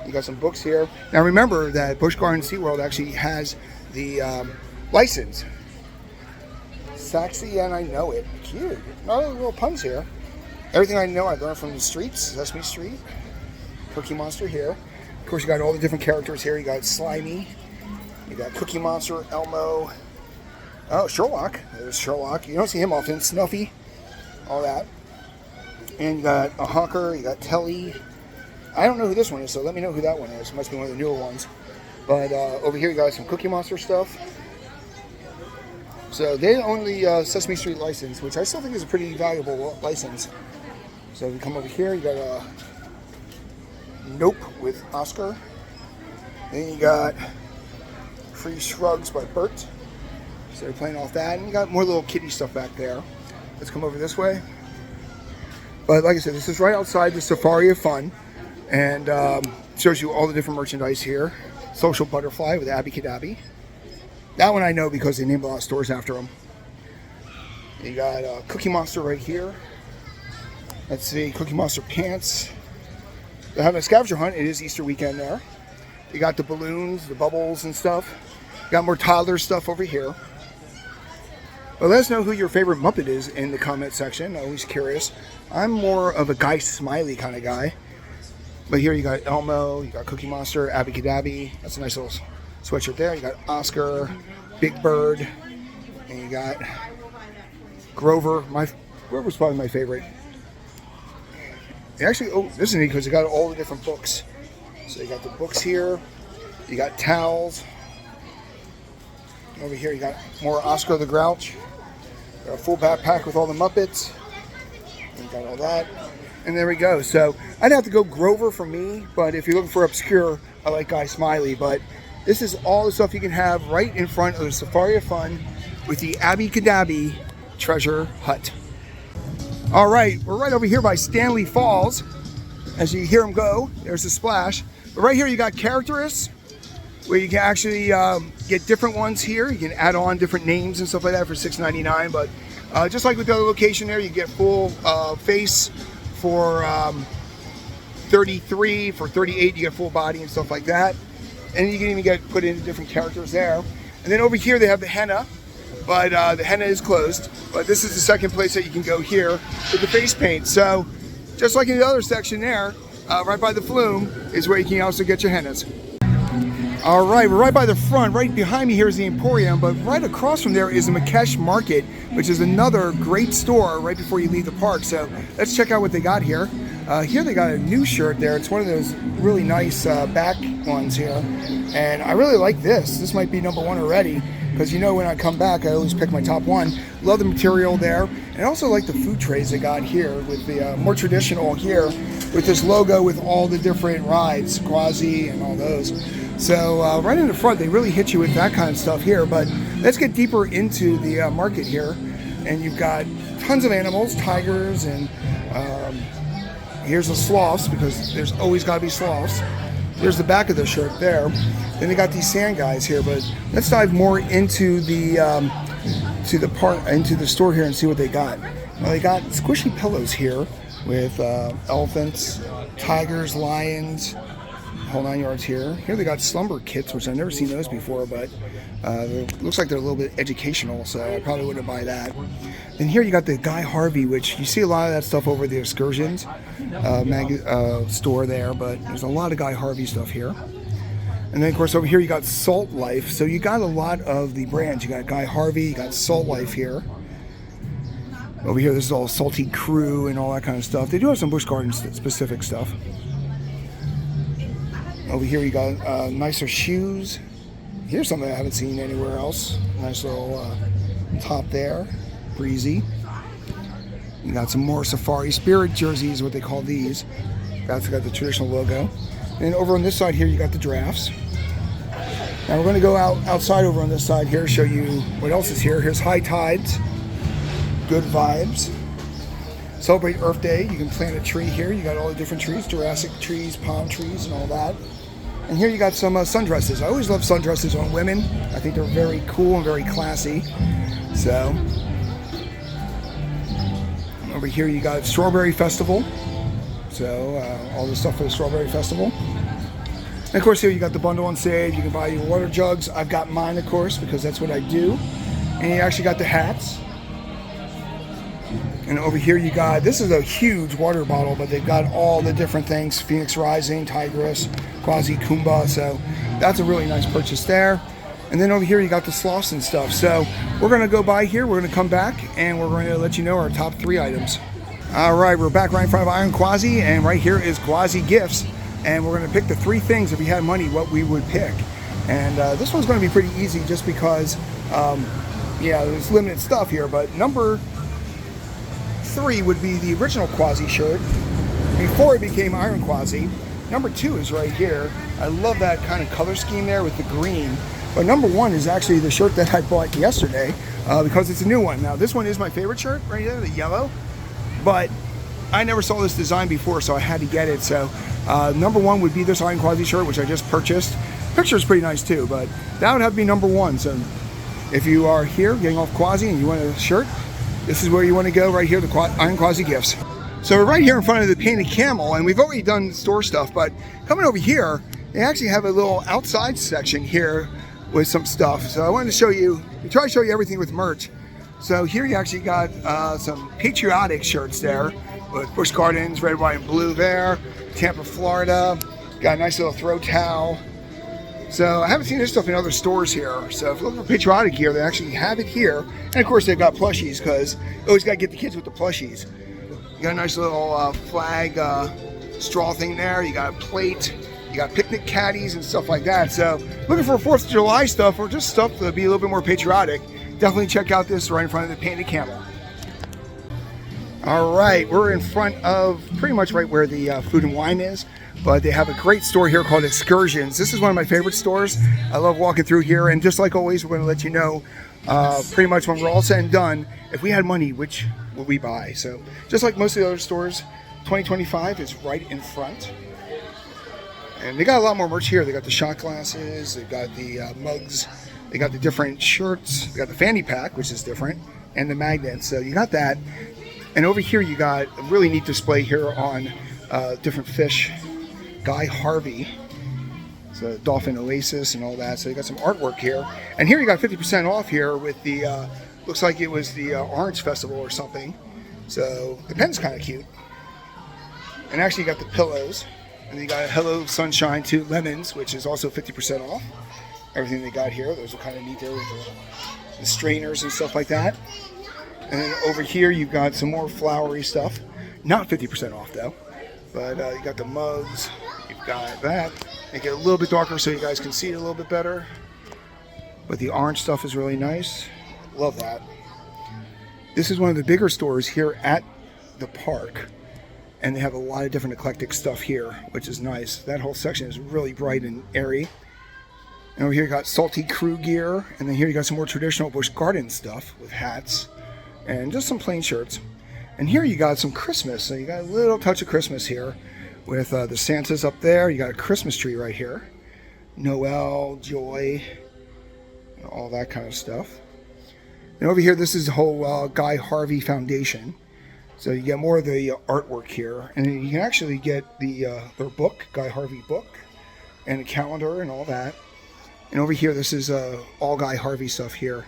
You got some books here. Now remember that Busch Gardens SeaWorld actually has the license. Sexy and I know it. Cute. Not little puns here. Everything I know I learned from the streets. Sesame Street. Cookie Monster here. Of course, you got all the different characters here. You got Slimy. You got Cookie Monster, Elmo. Oh, Sherlock. There's Sherlock. You don't see him often. Snuffy. All that. And you got a Honker. You got Telly. I don't know who this one is, so let me know who that one is. It must be one of the newer ones. But over here, you got some Cookie Monster stuff. So they own the Sesame Street license, which I still think is a pretty valuable license. So if you come over here, you got a Nope with Oscar. Then you got Free Shrugs by Bert. So they're playing off that. And you got more little kitty stuff back there. Let's come over this way. But like I said, this is right outside the Safari of Fun. And shows you all the different merchandise here. Social Butterfly with Abby Cadabby. That one I know because they named a lot of stores after them. You got Cookie Monster right here. Let's see, Cookie Monster pants. They're having a scavenger hunt. It is Easter weekend there. You got the balloons, the bubbles and stuff. You got more toddler stuff over here. But let us know who your favorite Muppet is in the comment section. I'm always curious. I'm more of a Guy Smiley kind of guy. But here you got Elmo, you got Cookie Monster, Abby Cadabby. That's a nice little sweatshirt there. You got Oscar, Big Bird, and you got Grover. Grover's probably my favorite. Actually, oh, this is neat because you got all the different books. So you got the books here. You got towels. Over here you got more Oscar the Grouch. Got a full backpack with all the Muppets. You got all that. And there we go. So I'd have to go Grover for me, but if you're looking for obscure, I like Guy Smiley. But this is all the stuff you can have right in front of the Safari of Fun with the Abby Cadabby Treasure Hut. All right, we're right over here by Stanley Falls. As you hear them go, there's a splash. But right here you got characterists, where you can actually get different ones here. You can add on different names and stuff like that for $6.99. But just like with the other location there, you get full face for $33. For $38, you get full body and stuff like that. And you can even get put into different characters there. And then over here they have the henna. But the henna is closed. But this is the second place that you can go here with the face paint. So just like in the other section there, right by the flume is where you can also get your hennas. All right, we're right by the front. Right behind me here is the Emporium, but right across from there is the Marrakesh Market, which is another great store right before you leave the park. So let's check out what they got here. Here they got a new shirt there. It's one of those really nice back ones here. And I really like this. This might be number 1 already. Because you know when I come back, I always pick my top one. Love the material there. And I also like the food trays they got here with the more traditional here with this logo with all the different rides, Gwazi and all those. So right in the front, they really hit you with that kind of stuff here. But let's get deeper into the market here. And you've got tons of animals, tigers, and here's the sloths, because there's always got to be sloths. There's the back of the shirt there. Then they got these sand guys here, but let's dive more into the into the store here and see what they got. Well, they got squishy pillows here with elephants, tigers, lions, whole 9 yards here. Here they got slumber kits, which I've never seen those before, but looks like they're a little bit educational, so I probably wouldn't buy that. And here you got the Guy Harvey, which you see a lot of that stuff over the Excursions store there, but there's a lot of Guy Harvey stuff here. And then, of course, over here you got Salt Life. So you got a lot of the brands. You got Guy Harvey, you got Salt Life here. Over here, this is all Salty Crew and all that kind of stuff. They do have some Busch Gardens specific stuff. Over here you got nicer shoes. Here's something I haven't seen anywhere else. Nice little top there, breezy. You got some more Safari Spirit jerseys, what they call these. That's got the traditional logo. And over on this side here, you got the drafts. Now we're going to go outside over on this side here, show you what else is here. Here's High Tides, Good Vibes. Celebrate Earth Day. You can plant a tree here. You got all the different trees, Jurassic trees, palm trees, and all that. And here you got some sundresses. I always love sundresses on women. I think they're very cool and very classy. So, over here you got Strawberry Festival. So, all the stuff for the Strawberry Festival. And of course here you got the bundle on save. You can buy your water jugs. I've got mine, of course, because that's what I do. And you actually got the hats. And over here you got, this is a huge water bottle, but they've got all the different things. Phoenix Rising, Tigress, Gwazi, Kumba. So that's a really nice purchase there. And then over here you got the sloths and stuff. So we're going to go by here. We're going to come back and we're going to let you know our top 3 items. All right, we're back right in front of Iron Gwazi, and right here is Gwazi Gifts. And we're going to pick the 3 things, if we had money, what we would pick. And this one's going to be pretty easy just because, yeah, there's limited stuff here. But number 3 would be the original Gwazi shirt before it became Iron Gwazi. Number 2 is right here. I love that kind of color scheme there with the green. But number 1 is actually the shirt that I bought yesterday because it's a new one. Now, this one is my favorite shirt right here, the yellow. But I never saw this design before, so I had to get it. So number 1 would be this Iron Gwazi shirt, which I just purchased. Picture is pretty nice too, but that would have to be number 1. So if you are here getting off Gwazi and you want a shirt, this is where you want to go, right here, the Iron Gwazi Gifts. So we're right here in front of the painted camel, and we've already done store stuff, but coming over here, they actually have a little outside section here with some stuff. So I wanted to show you, we try to show you everything with merch. So here you actually got some Patriotic shirts there with Busch Gardens, red, white, and blue there. Tampa, Florida. Got a nice little throw towel. So I haven't seen this stuff in other stores here. So if you're looking for Patriotic gear, they actually have it here. And of course they've got plushies because you always got to get the kids with the plushies. You got a nice little flag straw thing there. You got a plate. You got picnic caddies and stuff like that. So looking for 4th of July stuff or just stuff to be a little bit more patriotic, definitely check out this right in front of the painted camel. All right, we're in front of pretty much right where the food and wine is, but they have a great store here called Excursions. This is one of my favorite stores. I love walking through here, and just like always, we're going to let you know pretty much when we're all said and done, if we had money, which would we buy? So just like most of the other stores, 2025 is right in front. And they got a lot more merch here. They got the shot glasses, they've got the mugs, they got the different shirts, they got the fanny pack, which is different, and the magnets. So you got that. And over here you got a really neat display here on different fish. Guy Harvey, so Dolphin Oasis and all that. So you got some artwork here. And here you got 50% off here with the, looks like it was the Orange Festival or something. So the pen's kind of cute. And actually you got the pillows. And then you got Hello Sunshine 2 Lemons, which is also 50% off. Everything they got here, those are kind of neat there with the strainers and stuff like that. And then over here you've got some more flowery stuff. Not 50% off though. But you got the mugs, you've got that. Make it a little bit darker so you guys can see it a little bit better. But the orange stuff is really nice. Love that. This is one of the bigger stores here at the park. And they have a lot of different eclectic stuff here, which is nice. That whole section is really bright and airy. And over here you got Salty Crew gear. And then here you got some more traditional Busch Gardens stuff with hats. And just some plain shirts. And here you got some Christmas. So you got a little touch of Christmas here. With the Santas up there. You got a Christmas tree right here. Noel, Joy, and all that kind of stuff. And over here, this is the whole Guy Harvey Foundation. So you get more of the artwork here, and then you can actually get their book, Guy Harvey book, and a calendar and all that. And over here, this is all Guy Harvey stuff here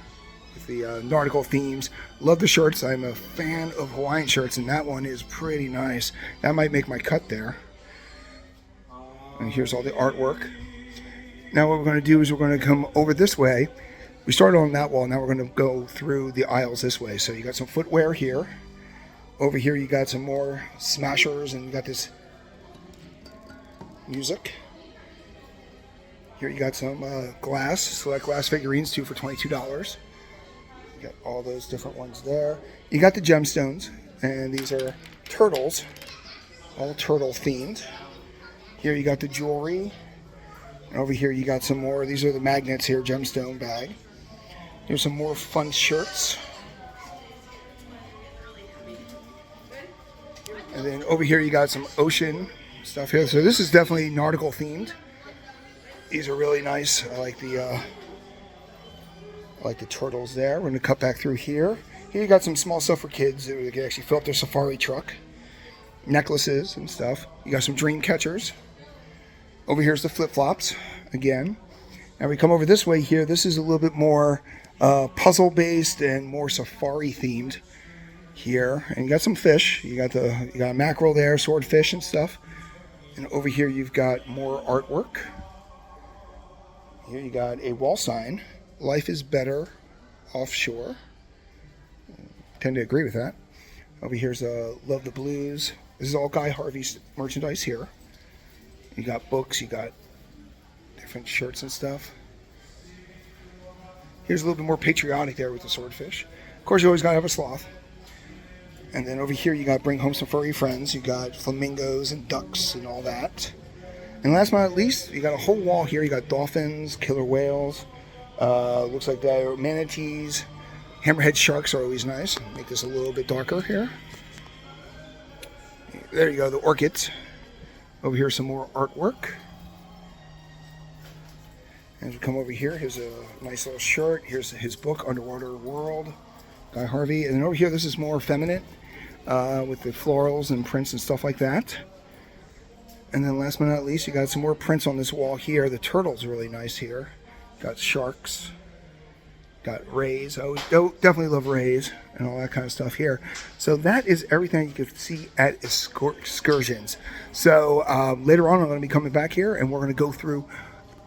with the nautical themes. Love the shirts. I'm a fan of Hawaiian shirts, and that one is pretty nice. That might make my cut there. And here's all the artwork. Now what we're going to do is we're going to come over this way. We started on that wall. Now we're going to go through the aisles this way. So you got some footwear here. Over here you got some more smashers, and you got this music. Here you got some glass, select glass figurines, 2 for $22. You got all those different ones there. You got the gemstones, and these are turtles, all turtle themed. Here you got the jewelry, and over here you got some more. These are the magnets here, gemstone bag. Here's some more fun shirts. And then over here you got some ocean stuff here. So this is definitely nautical themed. These are really nice. I like the turtles there. We're gonna cut back through here. Here you got some small stuff for kids that can actually fill up their safari truck. Necklaces and stuff. You got some dream catchers. Over here's the flip-flops again. Now we come over this way here. This is a little bit more puzzle based and more safari themed here. And you got some fish. You got a mackerel there, swordfish and stuff. And over here you've got more artwork. Here you got a wall sign. Life is better offshore. Tend to agree with that. Over here's Love the Blues. This is all Guy Harvey's merchandise here. You got books, you got different shirts and stuff. Here's a little bit more patriotic there with the swordfish. Of course, you always gotta have a sloth. And then over here you got Bring Home Some Furry Friends. You got flamingos and ducks and all that. And last but not least, you got a whole wall here. You got dolphins, killer whales. Looks like there are manatees. Hammerhead sharks are always nice. Make this a little bit darker here. There you go, the orchids. Over here, some more artwork. As we come over here, here's a nice little shirt. Here's his book, Underwater World, Guy Harvey. And then over here, this is more feminine with the florals and prints and stuff like that. And then last but not least, you got some more prints on this wall here. The turtle's really nice here. Got sharks. Got rays. I definitely love rays and all that kind of stuff here. So that is everything you can see at Excursions. So later on, I'm going to be coming back here, and we're going to go through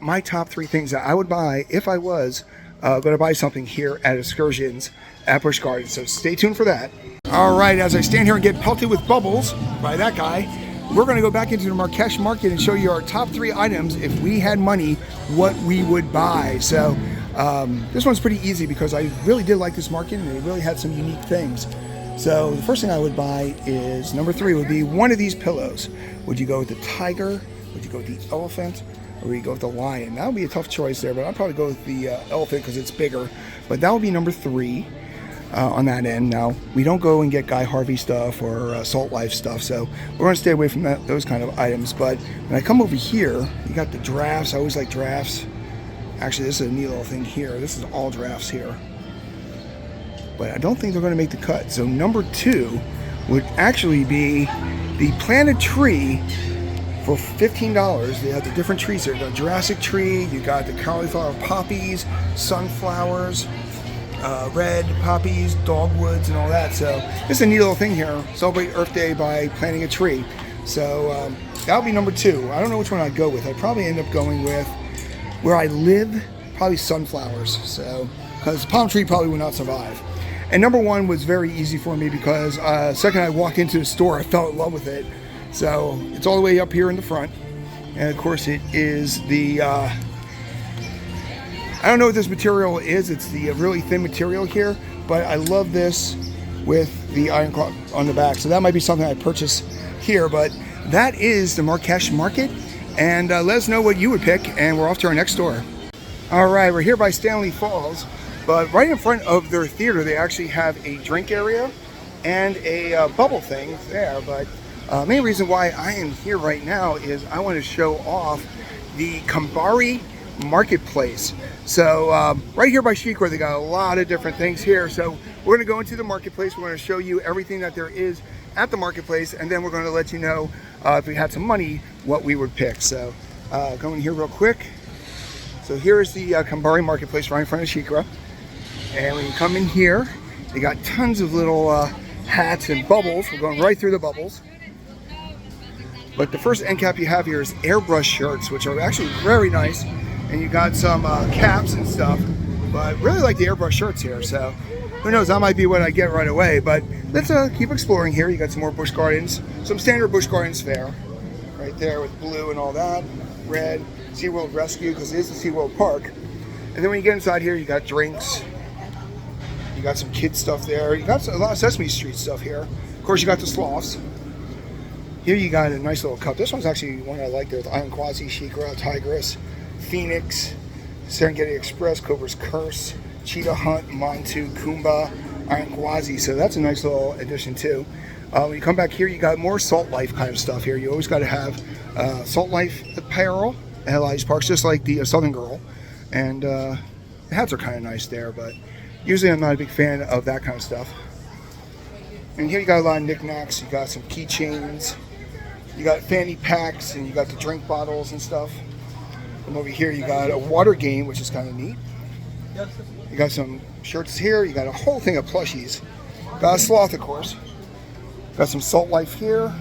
my top 3 things that I would buy if I was going to buy something here at Excursions at Busch Gardens. So stay tuned for that. All right, as I stand here and get pelted with bubbles by that guy, we're going to go back into the Marrakesh market and show you our top 3 items if we had money, what we would buy. So this one's pretty easy because I really did like this market and it really had some unique things. So the first thing I would buy is, number 3 would be one of these pillows. Would you go with the tiger? Would you go with the elephant? Or would you go with the lion? That would be a tough choice there, but I'd probably go with the elephant because it's bigger. But that would be number 3. On that end. Now, we don't go and get Guy Harvey stuff or Salt Life stuff, so we're going to stay away from those kind of items. But when I come over here, you got the drafts. I always like drafts. Actually, this is a neat little thing here. This is all drafts here. But I don't think they're going to make the cut. So number 2 would actually be the planted tree for $15. They have the different trees here. You got a Jurassic tree, you got the cauliflower poppies, sunflowers, red poppies, dogwoods, and all that. So this is a neat little thing here. Celebrate Earth Day by planting a tree. So that would be number 2. I don't know which one I'd go with. I'd probably end up going with, where I live, probably sunflowers. So, because the palm tree probably would not survive. And number 1 was very easy for me because the second I walked into the store, I fell in love with it. So it's all the way up here in the front. And of course it is the, I don't know what this material is. It's the really thin material here, but I love this with the iron cloth on the back. So that might be something I purchase here, but that is the Marrakesh market. And let us know what you would pick, and we're off to our next store. All right, we're here by Stanley Falls, but right in front of their theater, they actually have a drink area and a bubble thing there. But main reason why I am here right now is I want to show off the Kabari marketplace. So right here by Sheikra, they got a lot of different things here. So we're going to go into the marketplace. We're going to show you everything that there is at the marketplace, and then we're going to let you know if we had some money, what we would pick. So go in here real quick. So here is the Kabari marketplace right in front of Sheikra. And when you come in here, they got tons of little hats and bubbles. We're going right through the bubbles. But the first end cap you have here is airbrush shirts, which are actually very nice. And you got some caps and stuff. But really like the airbrush shirts here. So who knows, that might be what I get right away. But let's keep exploring here. You got some more Busch Gardens. Some standard Busch Gardens fare. Right there with blue and all that. Red. SeaWorld Rescue, because it is a SeaWorld park. And then when you get inside here, you got drinks. You got some kid stuff there. You got a lot of Sesame Street stuff here. Of course, you got the sloths. Here you got a nice little cup. This one's actually one I like there with Gwazi, Sheikra, Tigress, Phoenix, Serengeti Express, Cobra's Curse, Cheetah Hunt, Montu, Kumba, Gwazi. So that's a nice little addition too. When you come back here, you got more Salt Life kind of stuff here. You always got to have Salt Life apparel at all these parks, just like the Southern Girl. And the hats are kind of nice there, but usually I'm not a big fan of that kind of stuff. And here you got a lot of knickknacks. You got some keychains. You got fanny packs, and you got the drink bottles and stuff. And over here you got a water game, which is kind of neat. You got some shirts here. You got a whole thing of plushies. Got a sloth, of course. Got some Salt Life here.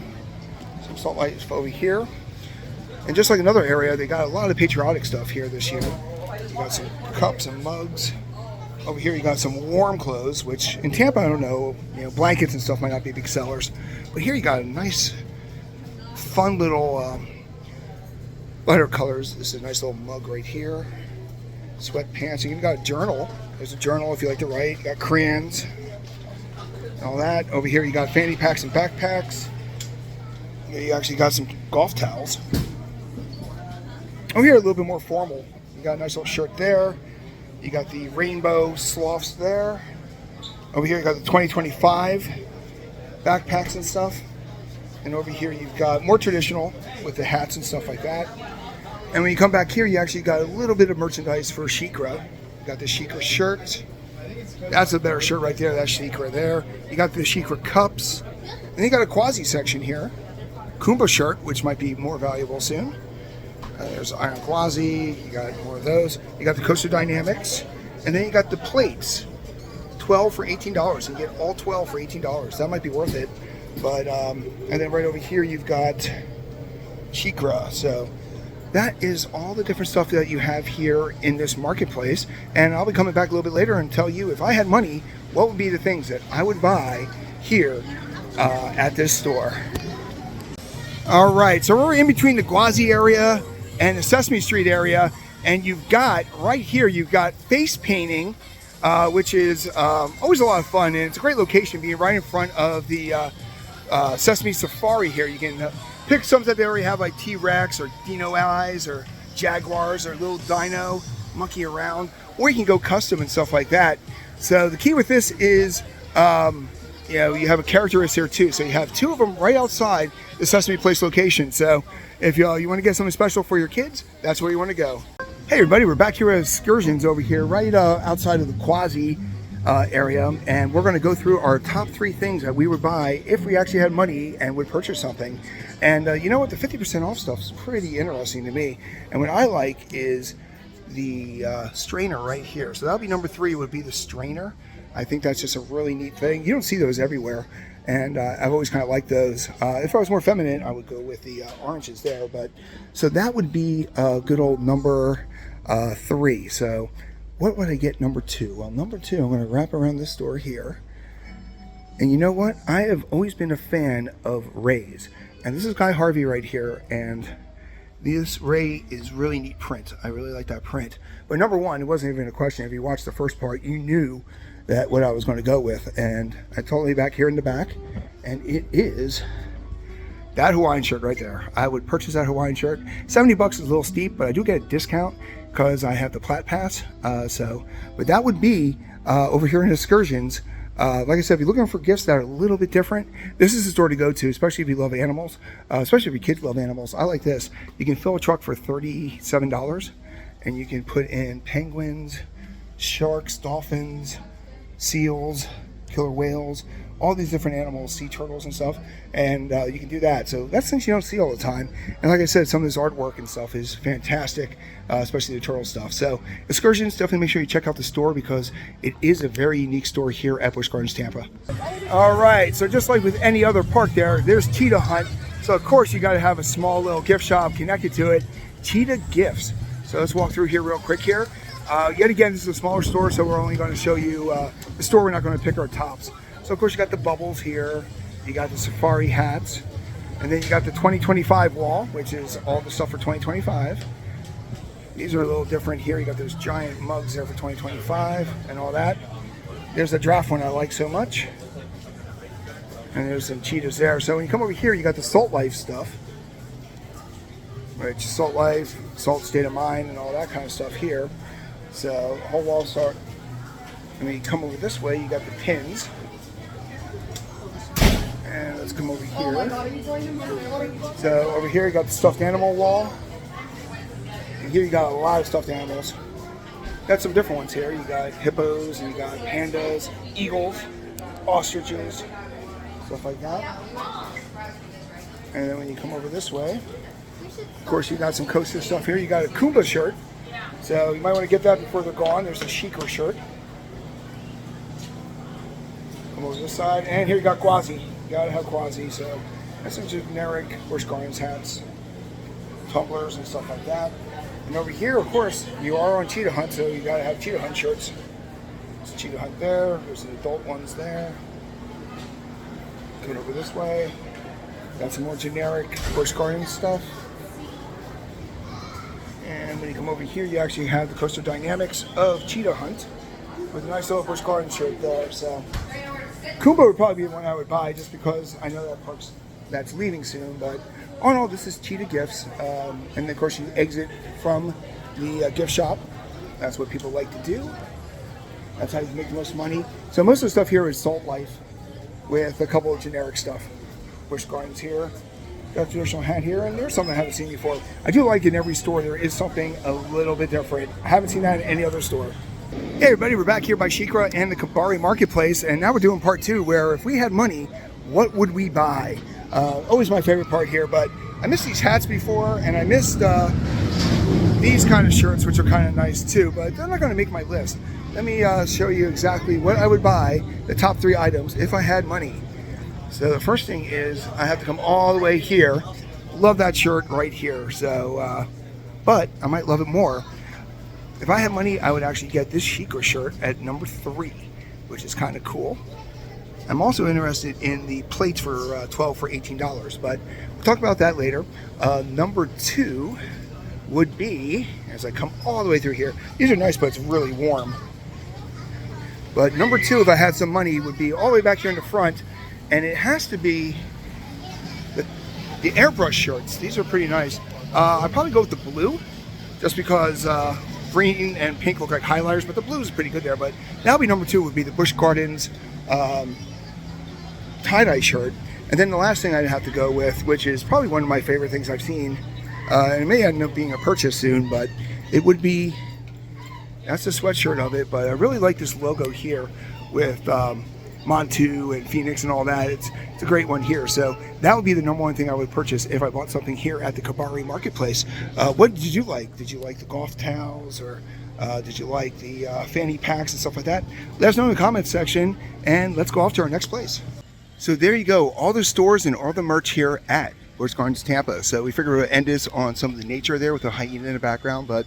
Some Salt Life over here. And just like another area, they got a lot of patriotic stuff here this year. You got some cups and mugs. Over here you got some warm clothes, which in Tampa, I don't know, blankets and stuff might not be big sellers. But here you got a nice, fun little lighter colors. This is a nice little mug right here. Sweatpants. You even got a journal. There's a journal if you like to write. You got crayons. All that. Over here you got fanny packs and backpacks. You actually got some golf towels. Over here a little bit more formal. You got a nice little shirt there. You got the rainbow sloths there. Over here you got the 2025 backpacks and stuff. And over here you've got more traditional with the hats and stuff like that. And when you come back here, you actually got a little bit of merchandise for Sheikra. You got the Sheikra shirt. That's a better shirt right there. That's Sheikra there. You got the Sheikra cups. And you got a Gwazi section here. Kumba shirt, which might be more valuable soon. There's Iron Gwazi. You got more of those. You got the Coaster Dynamics. And then you got the plates. 12 for $18. You get all 12 for $18. That might be worth it. But and then right over here you've got Sheikra. So that is all the different stuff that you have here in this marketplace. And I'll be coming back a little bit later and tell you if I had money, what would be the things that I would buy here at this store. All right, so we're in between the Gwazi area and the Sesame Street area, and you've got right here, you've got face painting, which is always a lot of fun, and it's a great location being right in front of the Sesame Safari here. You can pick some that they already have, like T-Rex or Dino Eyes or Jaguars or little dino, monkey around, or you can go custom and stuff like that. So the key with this is, you have a characterist here too. So you have two of them right outside the Sesame Place location. So if you want to get something special for your kids, that's where you want to go. Hey everybody, we're back here at Excursions over here, right outside of the Gwazi area, and we're going to go through our top 3 things that we would buy if we actually had money and would purchase something. And you know what, the 50% off stuff is pretty interesting to me. And what I like is the strainer right here. So that'll be number 3, would be the strainer. I think that's just a really neat thing. You don't see those everywhere, and I've always kind of liked those. If I was more feminine, I would go with the oranges there. But so that would be a good old number 3. So what would I get number 2? Well, number 2, I'm going to wrap around this store here. And you know what? I have always been a fan of Rays. And this is Guy Harvey right here, and this Ray is really neat print. I really like that print. But number 1, it wasn't even a question. If you watched the first part, you knew that what I was going to go with. And I totally back here in the back, and it is that Hawaiian shirt right there. I would purchase that Hawaiian shirt. $70 is a little steep, but I do get a discount because I have the Plat Pass. But that would be over here in Excursions. Like I said, if you're looking for gifts that are a little bit different, this is the store to go to, especially if you love animals, especially if your kids love animals. I like this. You can fill a truck for $37, and you can put in penguins, sharks, dolphins, seals, killer whales, all these different animals, sea turtles and stuff, and you can do that. So that's things you don't see all the time. And like I said, some of this artwork and stuff is fantastic, especially the turtle stuff. So Excursions, definitely make sure you check out the store because it is a very unique store here at Busch Gardens Tampa. All right, so just like with any other park there's Cheetah Hunt. So of course you got to have a small little gift shop connected to it, Cheetah Gifts. So let's walk through here real quick here. Yet again, this is a smaller store, so we're only going to show you the store. We're not going to pick our tops. So of course you got the bubbles here, you got the safari hats, and then you got the 2025 wall, which is all the stuff for 2025. These are a little different here. You got those giant mugs there for 2025 and all that. There's the draft one I like so much. And there's some cheetahs there. So when you come over here, you got the Salt Life stuff. Which Salt Life, Salt State of Mind, and all that kind of stuff here. So whole wall start. And when you come over this way, you got the pins. And let's come over here. So over here you got the stuffed animal wall. And here you got a lot of stuffed animals. Got some different ones here. You got hippos, and you got pandas, eagles, ostriches, stuff like that. And then when you come over this way, of course you got some coaster stuff here. You got a Kumba shirt. So you might want to get that before they're gone. There's a Sheikah shirt. Come over this side. And here you got Gwazi. You gotta have Gwazi, so that's some generic Busch Gardens hats, tumblers and stuff like that. And over here, of course, you are on Cheetah Hunt, so you gotta have Cheetah Hunt shirts. There's Cheetah Hunt there, there's the adult ones there. Coming over this way, got some more generic Busch Gardens stuff. And when you come over here, you actually have the Coaster Dynamics of Cheetah Hunt with a nice little Busch Gardens shirt there. So Kumba would probably be the one I would buy just because I know that park's that's leaving soon. But all in all, this is Cheetah Gifts, and of course you exit from the gift shop. That's what people like to do. That's how you make the most money. So most of the stuff here is Salt Life with a couple of generic stuff. Busch Gardens here, got a traditional hat here, and there's something I haven't seen before. I do like in every store there is something a little bit different. I haven't seen that in any other store. Hey everybody, we're back here by Cheetah and the Kabari marketplace, and now we're doing part two where if we had money, what would we buy? Always my favorite part here, but I missed these hats before, and I missed these kind of shirts, which are kind of nice too, but they're not going to make my list. Let me show you exactly what I would buy, the top 3 items, if I had money. So the first thing is I have to come all the way here. Love that shirt right here, so but I might love it more. If I had money, I would actually get this Sheikah shirt at number 3, which is kind of cool. I'm also interested in the plates for $12 for $18, but we'll talk about that later. Number 2 would be, as I come all the way through here, these are nice, but it's really warm. But number 2, if I had some money, would be all the way back here in the front, and it has to be the airbrush shirts. These are pretty nice. I'd probably go with the blue, just because green and pink look like highlighters, but the blue is pretty good there. But that would be number 2, would be the Busch Gardens tie-dye shirt. And then the last thing I'd have to go with, which is probably one of my favorite things I've seen, and it may end up being a purchase soon, but it would be, that's the sweatshirt of it, but I really like this logo here with Montu and Phoenix and all that. It's a great one here. So that would be the number 1 thing I would purchase if I bought something here at the Kabari marketplace. What did you like? Did you like the golf towels, or did you like the fanny packs and stuff like that? Let us know in the comments section, and let's go off to our next place. So there you go, all the stores and all the merch here at Busch Gardens Tampa. So we figured we'd end this on some of the nature there with the hyena in the background. But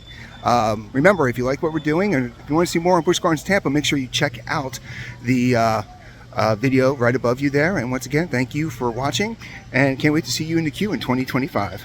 remember, if you like what we're doing, and if you want to see more on Busch Gardens Tampa, make sure you check out the video right above you there. And once again, thank you for watching, and can't wait to see you in the queue in 2025.